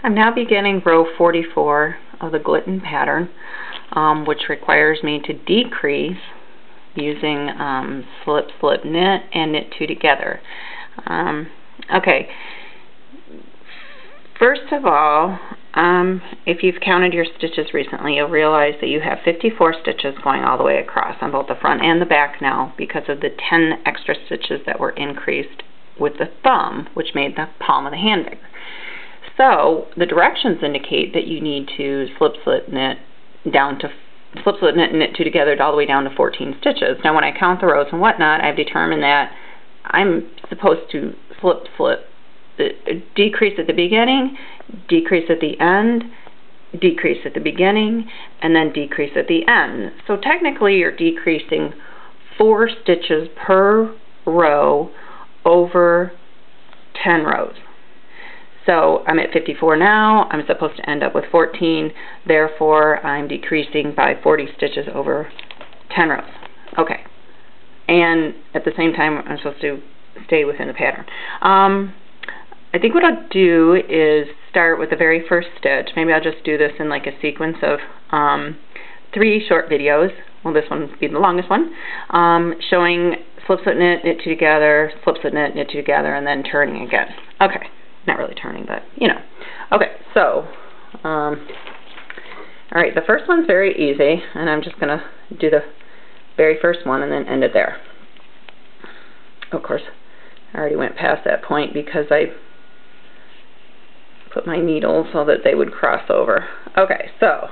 I'm now beginning row 44 of the Glitten pattern, which requires me to decrease using slip, slip, knit, and knit two together. Okay, first of all, if you've counted your stitches recently, you'll realize that you have 54 stitches going all the way across on both the front and the back now because of the 10 extra stitches that were increased with the thumb, which made the palm of the hand bigger. So the directions indicate that you need to slip, slip, knit down to slip, slip, knit, and knit two together all the way down to 14 stitches. Now when I count the rows and whatnot, I've determined that I'm supposed to slip, slip, decrease at the beginning, decrease at the end, decrease at the beginning, and then decrease at the end. So technically you're decreasing 4 stitches per row over 10 rows. So I'm at 54 now, I'm supposed to end up with 14, therefore I'm decreasing by 40 stitches over 10 rows. Okay, and at the same time I'm supposed to stay within the pattern. I think what I'll do is start with the very first stitch. Maybe I'll just do this in like a sequence of 3 short videos. Well, this one will be the longest one, showing slip, slip, knit, knit two together, slip, slip, knit, knit two together, and then turning again. Okay, not really turning, but you know. Okay, so, alright, the first one's very easy, and I'm just going to do the very first one and then end it there. Of course, I already went past that point because I put my needle so that they would cross over. Okay, so,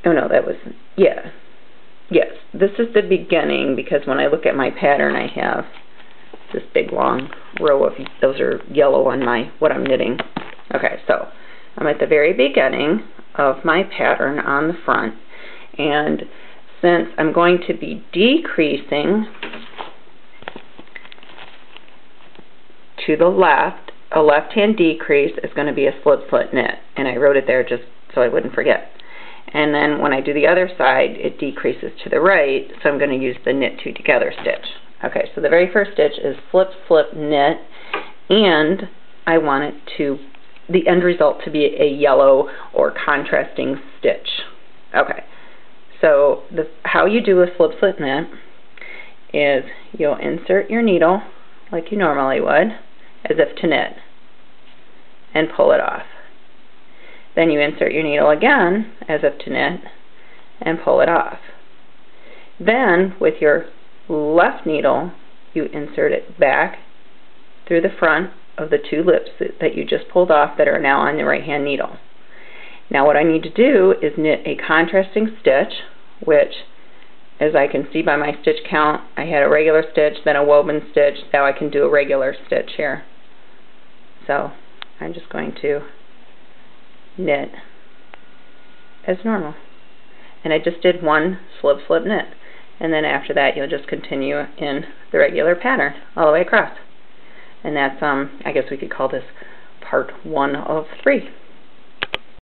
oh no, that was, yeah, yes, this is the beginning because when I look at my pattern I have this big long row of, those are yellow on my, what I'm knitting. Okay, so I'm at the very beginning of my pattern on the front, and since I'm going to be decreasing to the left, a left-hand decrease is going to be a slip, slip, knit, and I wrote it there just so I wouldn't forget. And then when I do the other side, it decreases to the right, so I'm going to use the knit two together stitch. Okay, so the very first stitch is slip, slip, knit, and I want it to, the end result to be a yellow or contrasting stitch. Okay, so how you do a slip, slip, knit is you'll insert your needle like you normally would, as if to knit, and pull it off. Then you insert your needle again, as if to knit, and pull it off. Then, with your left needle, you insert it back through the front of the 2 lips that you just pulled off that are now on the right hand needle. Now what I need to do is knit a contrasting stitch, which, as I can see by my stitch count, I had a regular stitch, then a woven stitch, now I can do a regular stitch here. So I'm just going to knit as normal. And I just did 1 slip, slip, knit. And then after that you'll just continue in the regular pattern all the way across. And that's, I guess we could call this part 1 of 3.